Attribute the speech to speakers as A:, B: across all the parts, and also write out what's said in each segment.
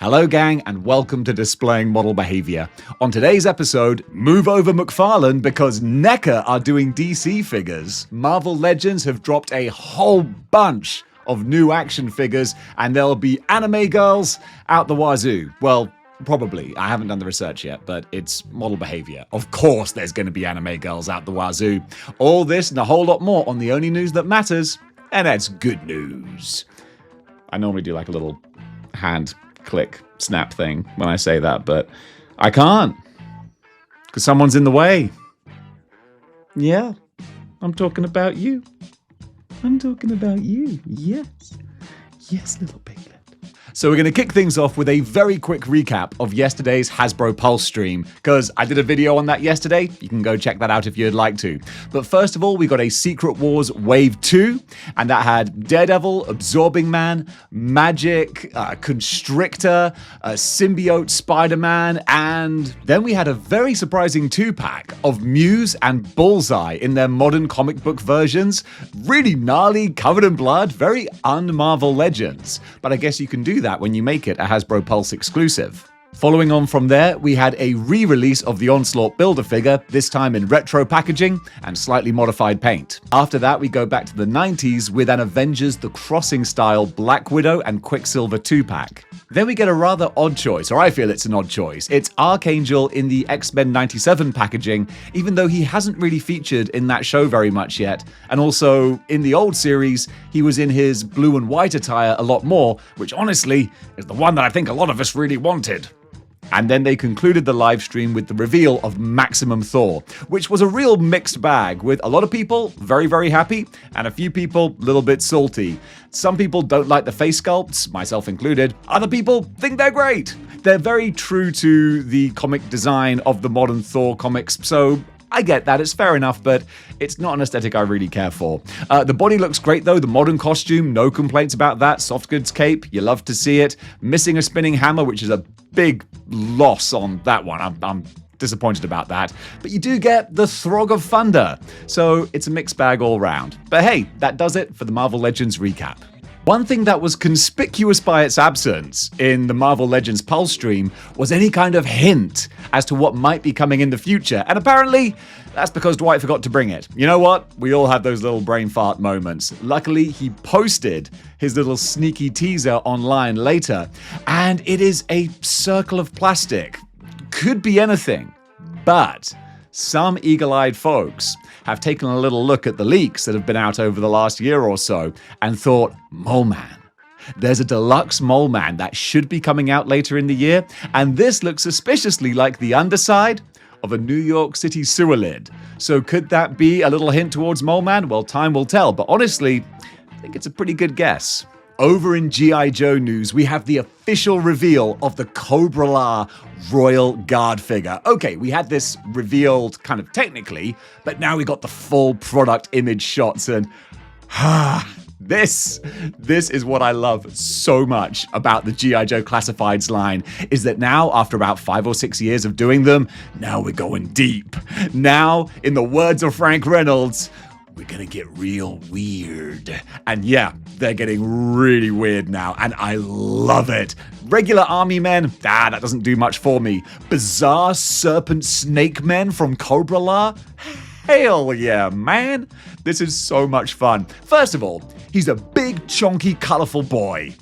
A: Hello gang, and welcome to Displaying-Model-Behaviour. On today's episode, move over McFarlane because NECA are doing DC figures. Marvel Legends have dropped a whole bunch of new action figures, and there'll be anime girls out the wazoo. Well, probably. I haven't done the research yet, but it's model behavior. Of course there's going to be anime girls out the wazoo. All this and a whole lot more on the only news that matters, and that's good news. I normally do like a little hand click snap thing when I say that, but I can't because someone's in the way. Yeah, I'm talking about you. I'm talking about you. Yes, little piglet. So we're going to kick things off with a very quick recap of yesterday's Hasbro Pulse stream, because I did a video on that yesterday. You can go check that out if you'd like to. But first of all, we got a Secret Wars Wave 2, and that had Daredevil, Absorbing Man, Magic, Constrictor, Symbiote Spider-Man, and then we had a very surprising 2-pack of Muse and Bullseye in their modern comic book versions. Really gnarly, covered in blood, very un-Marvel Legends. But I guess you can do that when you make it a Hasbro Pulse exclusive. Following on from there, we had a re-release of the Onslaught Build-A-Figure, this time in retro packaging and slightly modified paint. After that, we go back to the 90s with an Avengers The Crossing style Black Widow and Quicksilver 2-pack. Then we get a rather odd choice, or I feel it's an odd choice. It's Archangel in the X-Men 97 packaging, even though he hasn't really featured in that show very much yet. And also, in the old series, he was in his blue and white attire a lot more, which honestly is the one that I think a lot of us really wanted. And then they concluded the live stream with the reveal of Maximum Thor, which was a real mixed bag, with a lot of people very, very happy, and a few people a little bit salty. Some people don't like the face sculpts, myself included. Other people think they're great. They're very true to the comic design of the modern Thor comics, so I get that, it's fair enough, but it's not an aesthetic I really care for. The body looks great though, the modern costume, no complaints about that. Soft goods cape, you love to see it. Missing a spinning hammer, which is a big loss on that one. I'm disappointed about that. But you do get the Throg of Thunder, so it's a mixed bag all round. But hey, that does it for the Marvel Legends recap. One thing that was conspicuous by its absence in the Marvel Legends Pulse stream was any kind of hint as to what might be coming in the future, and apparently that's because Dwight forgot to bring it. You know what? We all have those little brain fart moments. Luckily, he posted his little sneaky teaser online later, and it is a circle of plastic. Could be anything, but some eagle-eyed folks have taken a little look at the leaks that have been out over the last year or so and thought, Mole Man. There's a deluxe Mole Man that should be coming out later in the year, and this looks suspiciously like the underside of a New York City sewer lid. So could that be a little hint towards Mole Man? Well, time will tell, but honestly, I think it's a pretty good guess. Over in G.I. Joe news, we have the official reveal of the Cobra La Royal Guard figure. Okay, we had this revealed kind of technically, but now we got the full product image shots, and this is what I love so much about the G.I. Joe Classifieds line, is that now, after about 5 or 6 years of doing them, now we're going deep. Now, in the words of Frank Reynolds, we're gonna get real weird. And yeah, they're getting really weird now, and I love it. Regular army men, that doesn't do much for me. Bizarre serpent snake men from Cobra La? Hell yeah, man. This is so much fun. First of all, he's a big, chunky, colorful boy.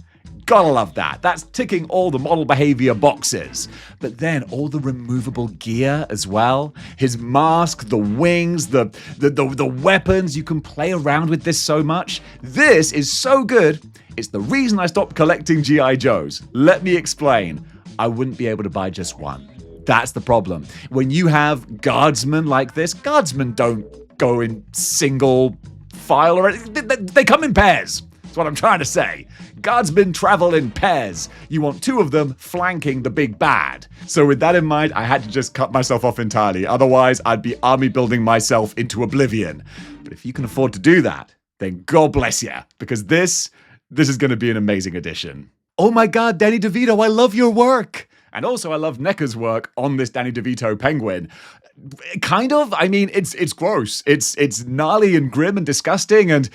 A: Gotta love that. That's ticking all the model behavior boxes. But then all the removable gear as well. His mask, the wings, the weapons. You can play around with this so much. This is so good. It's the reason I stopped collecting G.I. Joes. Let me explain. I wouldn't be able to buy just one. That's the problem. When you have guardsmen like this, guardsmen don't go in single file or anything. They come in pairs. That's what I'm trying to say. Guardsmen travel in pairs. You want 2 of them flanking the big bad. So with that in mind, I had to just cut myself off entirely. Otherwise, I'd be army building myself into oblivion. But if you can afford to do that, then God bless you, because this is going to be an amazing addition. Oh my God, Danny DeVito, I love your work. And also, I love NECA's work on this Danny DeVito penguin. Kind of. I mean, it's gross. It's gnarly and grim and disgusting, and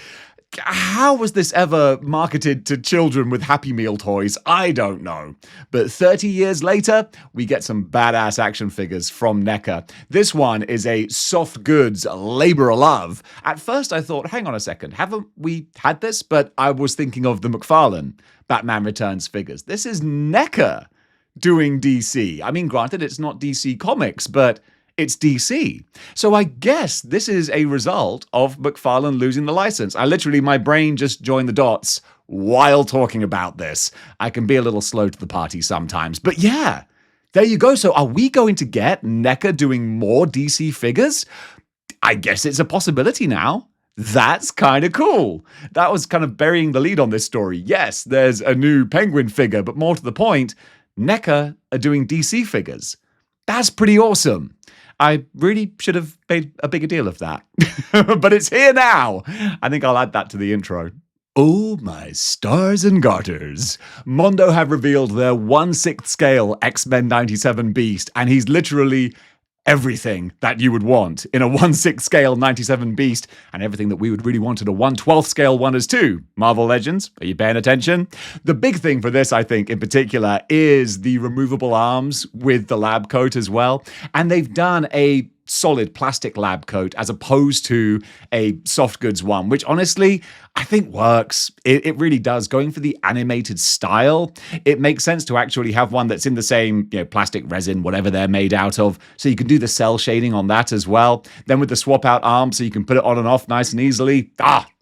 A: how was this ever marketed to children with Happy Meal toys? I don't know. But 30 years later, we get some badass action figures from NECA. This one is a soft goods labor of love. At first I thought, hang on a second, haven't we had this? But I was thinking of the McFarlane Batman Returns figures. This is NECA doing DC. I mean, granted, it's not DC Comics, but it's DC. So I guess this is a result of McFarlane losing the license. My brain just joined the dots while talking about this. I can be a little slow to the party sometimes. But yeah, there you go. So are we going to get NECA doing more DC figures? I guess it's a possibility now. That's kind of cool. That was kind of burying the lead on this story. Yes, there's a new Penguin figure, but more to the point, NECA are doing DC figures. That's pretty awesome. I really should have made a bigger deal of that. But it's here now. I think I'll add that to the intro. Oh my stars and garters. Mondo have revealed their 1/6 scale X-Men 97 Beast, and he's literally everything that you would want in a 1/6 scale 97 Beast, and everything that we would really want in a 1/12 scale one as too. Marvel Legends, are you paying attention? The big thing for this, I think, in particular, is the removable arms with the lab coat as well. And they've done a solid plastic lab coat as opposed to a soft goods one, which honestly, I think works. It really does. Going for the animated style, it makes sense to actually have one that's in the same, plastic resin, whatever they're made out of. So you can do the cell shading on that as well. Then with the swap out arm, so you can put it on and off nice and easily.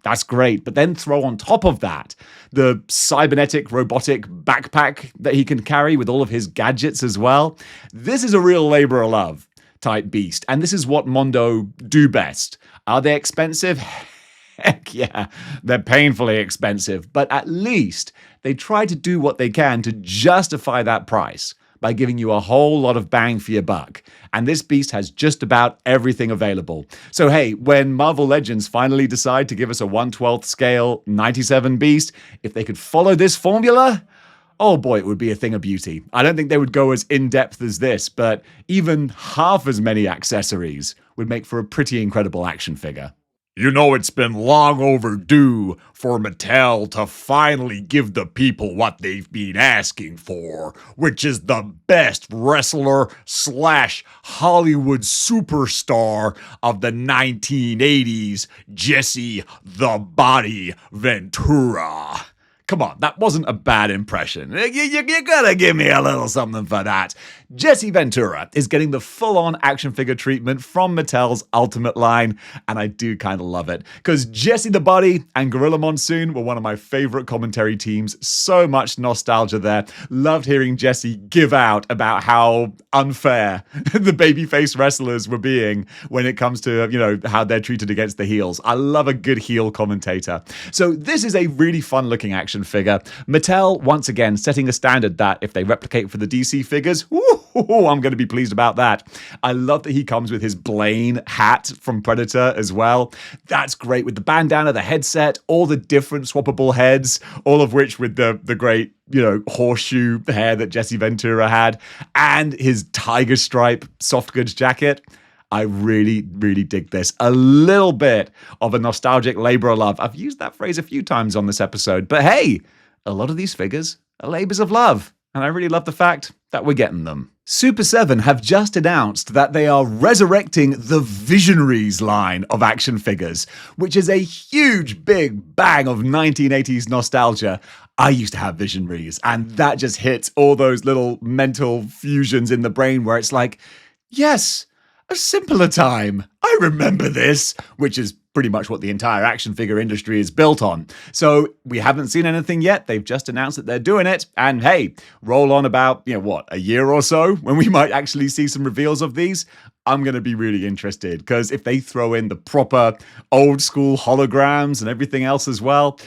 A: That's great. But then throw on top of that the cybernetic robotic backpack that he can carry with all of his gadgets as well. This is a real labor of love type beast. And this is what Mondo do best. Are they expensive? Heck yeah, they're painfully expensive. But at least they try to do what they can to justify that price by giving you a whole lot of bang for your buck. And this beast has just about everything available. So hey, when Marvel Legends finally decide to give us a 1/12 scale 97 Beast, if they could follow this formula, oh boy, it would be a thing of beauty. I don't think they would go as in-depth as this, but even half as many accessories would make for a pretty incredible action figure.
B: You know, it's been long overdue for Mattel to finally give the people what they've been asking for, which is the best wrestler / Hollywood superstar of the 1980s, Jesse the Body Ventura. Come on, that wasn't a bad impression. You gotta give me a little something for that. Jesse Ventura is getting the full-on action figure treatment from Mattel's Ultimate line, and I do kind of love it, because Jesse the Body and Gorilla Monsoon were one of my favorite commentary teams. So much nostalgia there. Loved hearing Jesse give out about how unfair the babyface wrestlers were being when it comes to, how they're treated against the heels. I love a good heel commentator. So this is a really fun-looking action figure. Mattel, once again, setting a standard that if they replicate for the DC figures, I'm going to be pleased about that. I love that he comes with his Blaine hat from Predator as well. That's great with the bandana, the headset, all the different swappable heads, all of which with the great, horseshoe hair that Jesse Ventura had, and his tiger stripe soft goods jacket. I really, really dig this. A little bit of a nostalgic labor of love. I've used that phrase a few times on this episode, but hey, a lot of these figures are labors of love, and I really love the fact that we're getting them. Super 7 have just announced that they are resurrecting the Visionaries line of action figures, which is a huge big bang of 1980s nostalgia. I used to have Visionaries, and that just hits all those little mental fusions in the brain where it's like, yes, a simpler time. I remember this, which is pretty much what the entire action figure industry is built on. So we haven't seen anything yet. They've just announced that they're doing it. And hey, roll on about, a year or so when we might actually see some reveals of these. I'm going to be really interested, because if they throw in the proper old school holograms and everything else as well,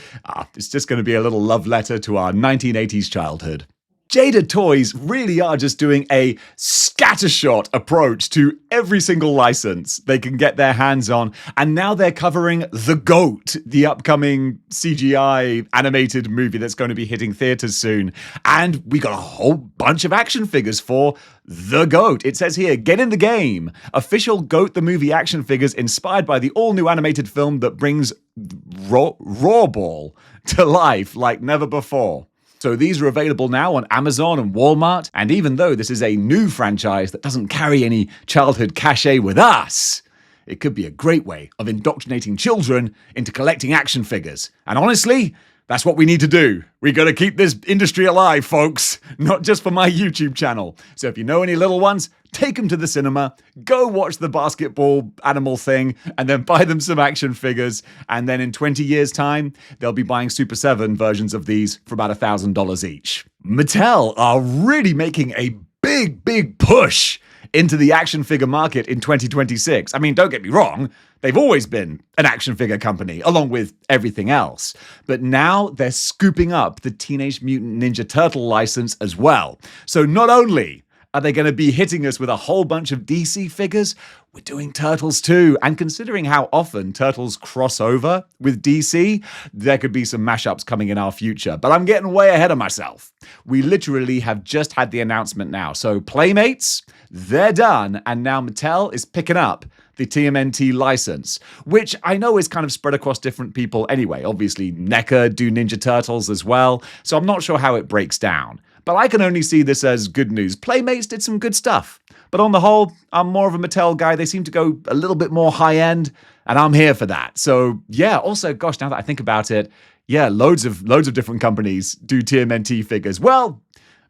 B: it's just going to be a little love letter to our 1980s childhood.
A: Jada Toys really are just doing a scattershot approach to every single license they can get their hands on. And now they're covering The GOAT, the upcoming CGI animated movie that's going to be hitting theaters soon. And we got a whole bunch of action figures for The GOAT. It says here, get in the game. Official GOAT the movie action figures inspired by the all-new animated film that brings Rawball to life like never before. So these are available now on Amazon and Walmart, and even though this is a new franchise that doesn't carry any childhood cachet with us, it could be a great way of indoctrinating children into collecting action figures. And honestly, that's what we need to do. We got to keep this industry alive, folks, not just for my YouTube channel. So if you know any little ones, take them to the cinema, go watch the basketball animal thing, and then buy them some action figures. And then in 20 years' time, they'll be buying Super 7 versions of these for about $1,000 each. Mattel are really making a big push into the action figure market in 2026. I mean, don't get me wrong, they've always been an action figure company, along with everything else. But now they're scooping up the Teenage Mutant Ninja Turtle license as well. So not only are they going to be hitting us with a whole bunch of DC figures, we're doing Turtles too. And considering how often Turtles cross over with DC, there could be some mashups coming in our future. But I'm getting way ahead of myself. We literally have just had the announcement now. So Playmates, they're done. And now Mattel is picking up the TMNT license, which I know is kind of spread across different people anyway. Obviously, NECA do Ninja Turtles as well. So I'm not sure how it breaks down. But I can only see this as good news. Playmates did some good stuff. But on the whole, I'm more of a Mattel guy. They seem to go a little bit more high-end, and I'm here for that. So, yeah, also, gosh, now that I think about it, yeah, loads of different companies do TMNT figures. Well,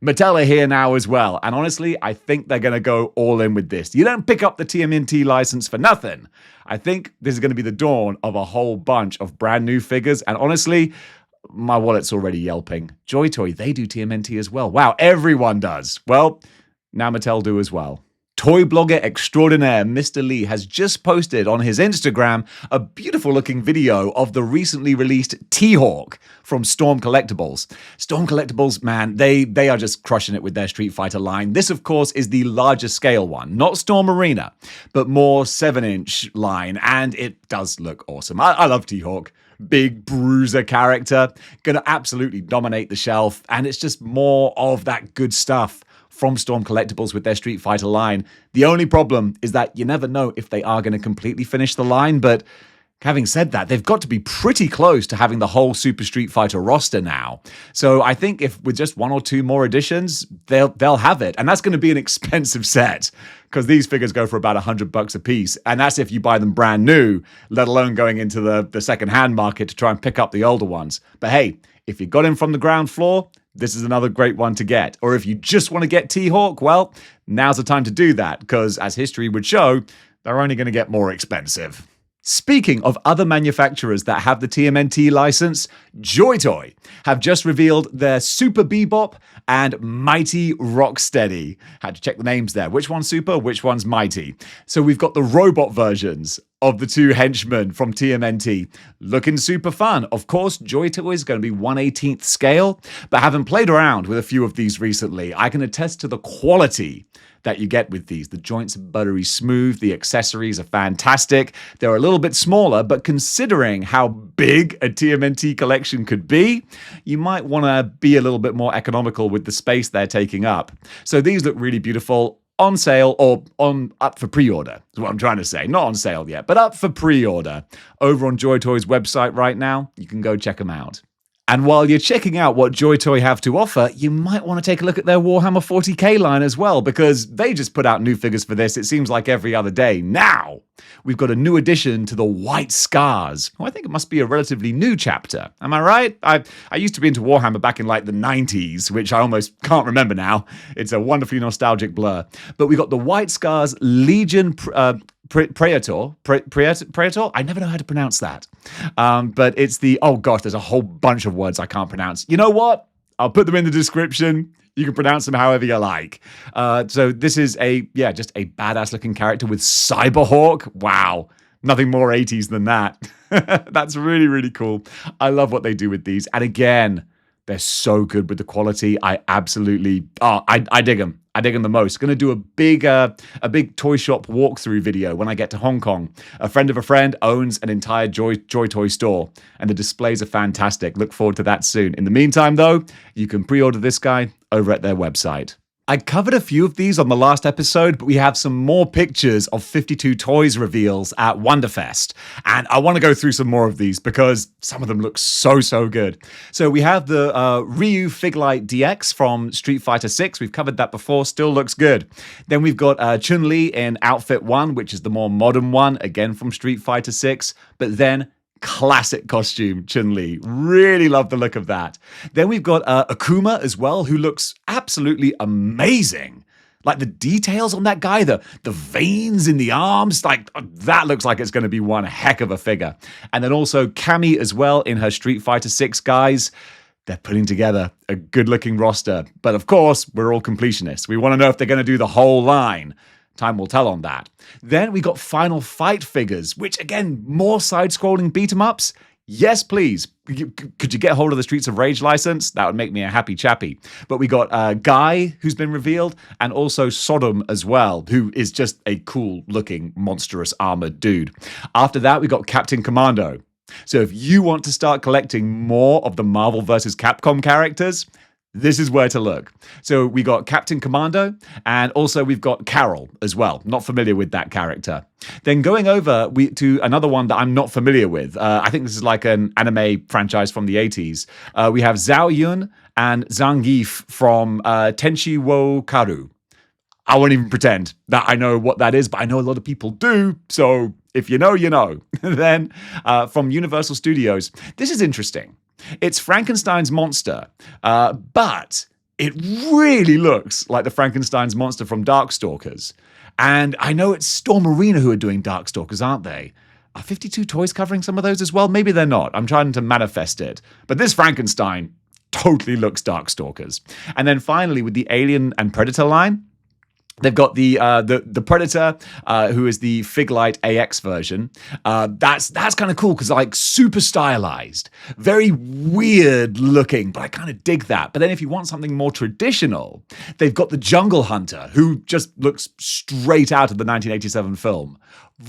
A: Mattel are here now as well. And honestly, I think they're going to go all in with this. You don't pick up the TMNT license for nothing. I think this is going to be the dawn of a whole bunch of brand new figures. And honestly, my wallet's already yelping. Joy Toy, they do TMNT as well. Wow, everyone does. Well, now Mattel do as well. Toy blogger extraordinaire Mr. Lee has just posted on his Instagram a beautiful looking video of the recently released T-Hawk from Storm Collectibles. Storm Collectibles, man, they are just crushing it with their Street Fighter line. This, of course, is the larger scale one, not Storm Arena, but more 7-inch line, and it does look awesome. I love T-Hawk. Big bruiser character, gonna absolutely dominate the shelf, and it's just more of that good stuff from Storm Collectibles with their Street Fighter line. The only problem is that you never know if they are going to completely finish the line, but having said that, they've got to be pretty close to having the whole Super Street Fighter roster now. So I think if with just one or two more additions, they'll have it. And that's going to be an expensive set because these figures go for about $100 a piece. And that's if you buy them brand new, let alone going into the second-hand market to try and pick up the older ones. But hey, if you got him from the ground floor, this is another great one to get. Or if you just want to get T-Hawk, well, now's the time to do that because as history would show, they're only going to get more expensive. Speaking of other manufacturers that have the TMNT license, Joy Toy have just revealed their Super Bebop and Mighty Rocksteady. Had to check the names there. Which one's Super, which one's Mighty? So we've got the robot versions of the two henchmen from TMNT. Looking super fun. Of course, Joy Toy is going to be 1/18th scale, but having played around with a few of these recently, I can attest to the quality that you get with these. The joints are buttery smooth, the accessories are fantastic. They're a little bit smaller, but considering how big a TMNT collection could be, you might want to be a little bit more economical with the space they're taking up. So these look really beautiful. On sale or up for pre-order is what I'm trying to say. Not on sale yet, but up for pre-order. Over on Joy Toy's website right now, you can go check them out. And while you're checking out what Joy Toy have to offer, you might want to take a look at their Warhammer 40k line as well, because they just put out new figures for this, it seems like every other day. Now, we've got a new addition to the White Scars. Oh, I think it must be a relatively new chapter. Am I right? I used to be into Warhammer back in like the 90s, which I almost can't remember now. It's a wonderfully nostalgic blur. But we got the White Scars Legion Praetor. I never know how to pronounce that. But it's the, oh gosh, there's a whole bunch of words I can't pronounce. You know what? I'll put them in the description. You can pronounce them however you like. So this is just a badass looking character with Cyberhawk. Wow. Nothing more 80s than that. That's really, really cool. I love what they do with these. And again, They're so good with the quality. I absolutely, I dig them. I dig them the most. Going to do a big toy shop walkthrough video when I get to Hong Kong. A friend of a friend owns an entire Joy Toy store, and the displays are fantastic. Look forward to that soon. In the meantime, though, you can pre-order this guy over at their website. I covered a few of these on the last episode, but we have some more pictures of 52 Toys reveals at Wonderfest. And I want to go through some more of these because some of them look so good. So we have the Ryu Fig-Lite DX from Street Fighter 6. We've covered that before, still looks good. Then we've got Chun-Li in Outfit 1, which is the more modern one, again from Street Fighter 6. But then classic costume Chun-Li. Really love the look of that. Then we've got Akuma as well, who looks absolutely amazing. Like the details on that guy, the veins in the arms, like that looks like it's going to be one heck of a figure. And then also Cammy as well in her Street Fighter 6 guise. They're putting together a good-looking roster. But of course, we're all completionists. We want to know if they're going to do the whole line. Time will tell on that. Then we got Final Fight figures, which again, more side-scrolling beat-em-ups. Yes, please. Could you get hold of the Streets of Rage license? That would make me a happy chappy. But we got Guy, who's been revealed, and also Sodom as well, who is just a cool-looking, monstrous armored dude. After that, we got Captain Commando. So if you want to start collecting more of the Marvel vs. Capcom characters, this is where to look. So we got Captain Commando, and also we've got Carol as well. Not familiar with that character. Then going over to another one that I'm not familiar with. I think this is like an anime franchise from the 80s. We have Zhao Yun and Zangief from Tenchi wo Karu. I won't even pretend that I know what that is, but I know a lot of people do. So if you know, you know. Then from Universal Studios, this is interesting. It's Frankenstein's monster, but it really looks like the Frankenstein's monster from Darkstalkers. And I know it's Storm Arena who are doing Darkstalkers, aren't they? Are 52 Toys covering some of those as well? Maybe they're not. I'm trying to manifest it. But this Frankenstein totally looks Darkstalkers. And then finally, with the Alien and Predator line, they've got the Predator, who is the Fig-Lite AX version. That's kind of cool because like super stylized, very weird looking, but I kind of dig that. But then if you want something more traditional, they've got the Jungle Hunter, who just looks straight out of the 1987 film.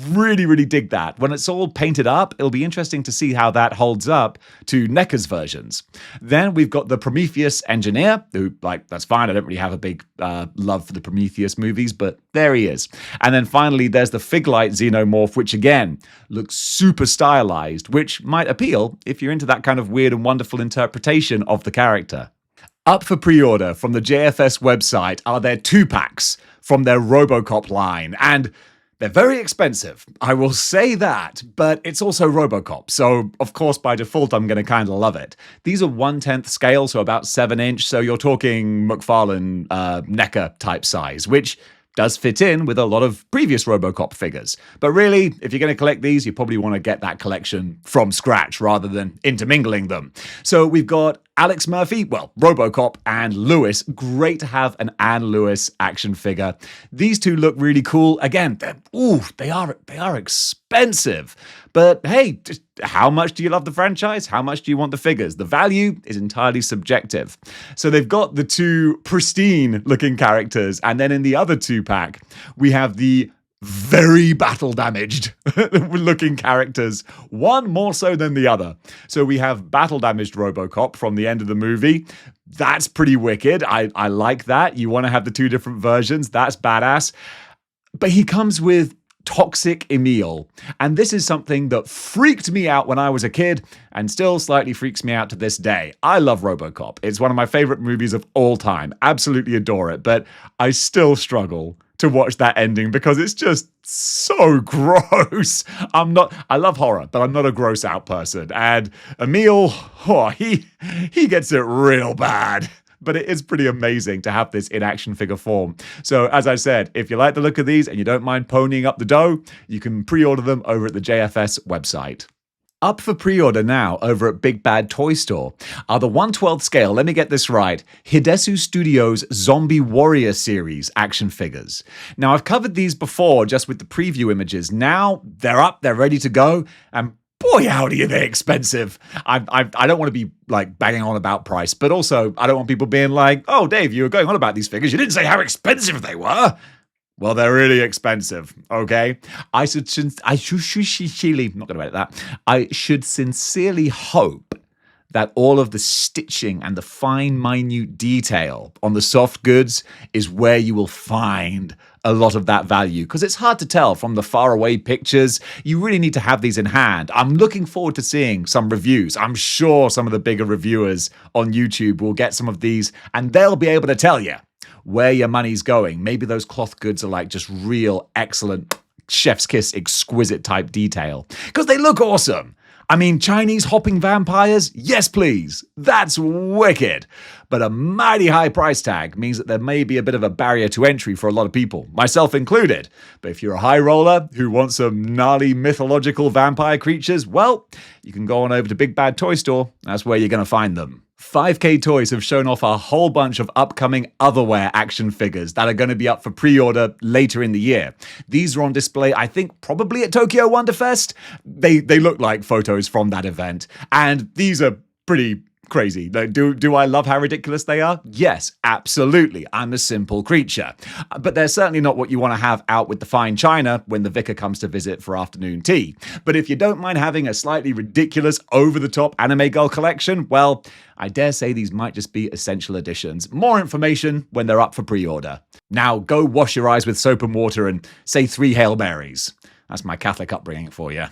A: Really dig that. When it's all painted up, it'll be interesting to see how that holds up to NECA's versions. Then we've got the Prometheus Engineer, who, like, that's fine. I don't really have a big love for the Prometheus movies, but there he is. And then finally, there's the Fig-Lite Xenomorph, which again looks super stylized, which might appeal if you're into that kind of weird and wonderful interpretation of the character. Up for pre-order from the JFS website are their 2-packs from their Robocop line, and they're very expensive, I will say that, but it's also Robocop, so of course by default I'm going to kind of love it. These are 1/10 scale, so about 7-inch, so you're talking McFarlane NECA type size, which does fit in with a lot of previous Robocop figures. But really, if you're going to collect these, you probably want to get that collection from scratch rather than intermingling them. So we've got Alex Murphy, well, Robocop, and Lewis. Great to have an Ann Lewis action figure. These two look really cool. Again, they are expensive. But hey, just how much do you love the franchise? How much do you want the figures? The value is entirely subjective. So they've got the two pristine looking characters, and then in the other 2-pack, we have the very battle damaged looking characters, one more so than the other. So we have battle damaged Robocop from the end of the movie. That's pretty wicked. I like that. You want to have the two different versions. That's badass. But he comes with Toxic Emil. And this is something that freaked me out when I was a kid and still slightly freaks me out to this day. I love Robocop. It's one of my favorite movies of all time. Absolutely adore it. But I still struggle to watch that ending because it's just so gross. I love horror, but I'm not a gross out person. And Emil, he gets it real bad. But it is pretty amazing to have this in action figure form. So as I said, if you like the look of these and you don't mind ponying up the dough, you can pre-order them over at the JFS website. Up for pre-order now over at Big Bad Toy Store are the 1/12 scale, let me get this right, Hidesu Studios Zombie Warrior series action figures. Now I've covered these before just with the preview images. Now they're up, they're ready to go, and boy, howdy, are they expensive. I don't want to be like banging on about price, but also I don't want people being like, oh, Dave, you were going on about these figures. You didn't say how expensive they were. Well, they're really expensive, okay? I should sincerely hope that all of the stitching and the fine, minute detail on the soft goods is where you will find a lot of that value, because it's hard to tell from the faraway pictures. You really need to have these in hand. I'm looking forward to seeing some reviews. I'm sure some of the bigger reviewers on YouTube will get some of these, and they'll be able to tell you where your money's going. Maybe those cloth goods are like just real, excellent, chef's kiss, exquisite type detail, because they look awesome. I mean, Chinese hopping vampires? Yes, please. That's wicked. But a mighty high price tag means that there may be a bit of a barrier to entry for a lot of people, myself included. But if you're a high roller who wants some gnarly mythological vampire creatures, well, you can go on over to Big Bad Toy Store. That's where you're going to find them. 5K Toys have shown off a whole bunch of upcoming Otherware action figures that are going to be up for pre-order later in the year. These are on display, I think, probably at Tokyo Wonderfest. They look like photos from that event, and these are pretty crazy. Do I love how ridiculous they are? Yes, absolutely. I'm a simple creature. But they're certainly not what you want to have out with the fine china when the vicar comes to visit for afternoon tea. But if you don't mind having a slightly ridiculous, over-the-top anime girl collection, well, I dare say these might just be essential editions. More information when they're up for pre-order. Now, go wash your eyes with soap and water and say 3 Hail Marys. That's my Catholic upbringing for you.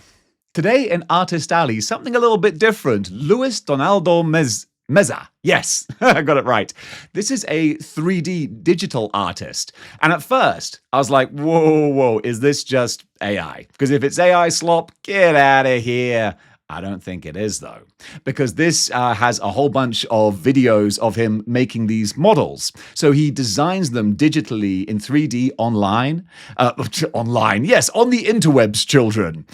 A: Today in Artist Alley, something a little bit different. Luis Donaldo Meza. Yes, I got it right. This is a 3D digital artist. And at first, I was like, whoa, is this just AI? Because if it's AI slop, get out of here. I don't think it is, though, because this has a whole bunch of videos of him making these models. So he designs them digitally in 3D online. Online, yes, on the interwebs, children.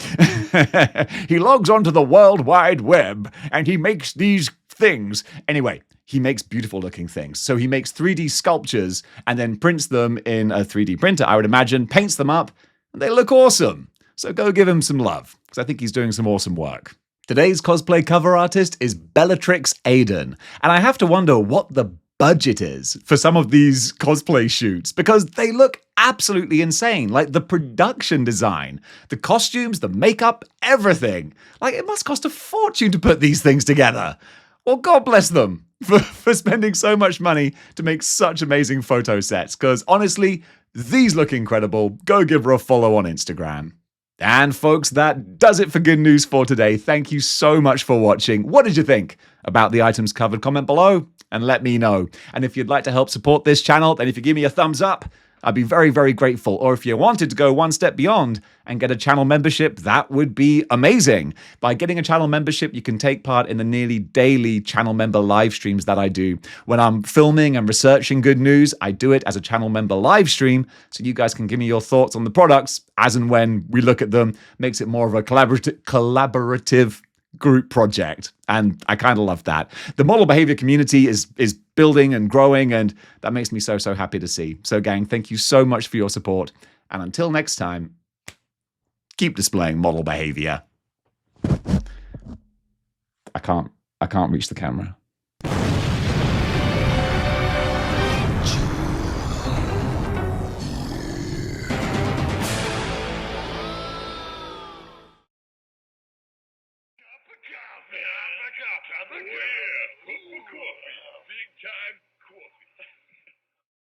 A: He logs onto the World Wide Web and he makes these things. Anyway, he makes beautiful looking things. So he makes 3D sculptures and then prints them in a 3D printer, I would imagine, paints them up, and they look awesome. So go give him some love, because I think he's doing some awesome work. Today's cosplay cover artist is Bellatrix Aiden, and I have to wonder what the budget is for some of these cosplay shoots, because they look absolutely insane. Like the production design, the costumes, the makeup, everything. Like it must cost a fortune to put these things together. Well, God bless them for spending so much money to make such amazing photo sets, because honestly, these look incredible. Go give her a follow on Instagram. And folks, that does it for Good News for today. Thank you so much for watching. What did you think about the items covered? Comment below and let me know. And if you'd like to help support this channel, then if you give me a thumbs up, I'd be very, very grateful. Or if you wanted to go one step beyond and get a channel membership, that would be amazing. By getting a channel membership, you can take part in the nearly daily channel member live streams that I do. When I'm filming and researching Good News, I do it as a channel member live stream, so you guys can give me your thoughts on the products as and when we look at them. Makes it more of a collaborative group project, and I kind of love that. The model behavior community is building and growing, and that makes me so happy to see. So gang, thank you so much for your support, and until next time, keep displaying model behavior. I can't reach the camera.
C: Cup of coffee, big time.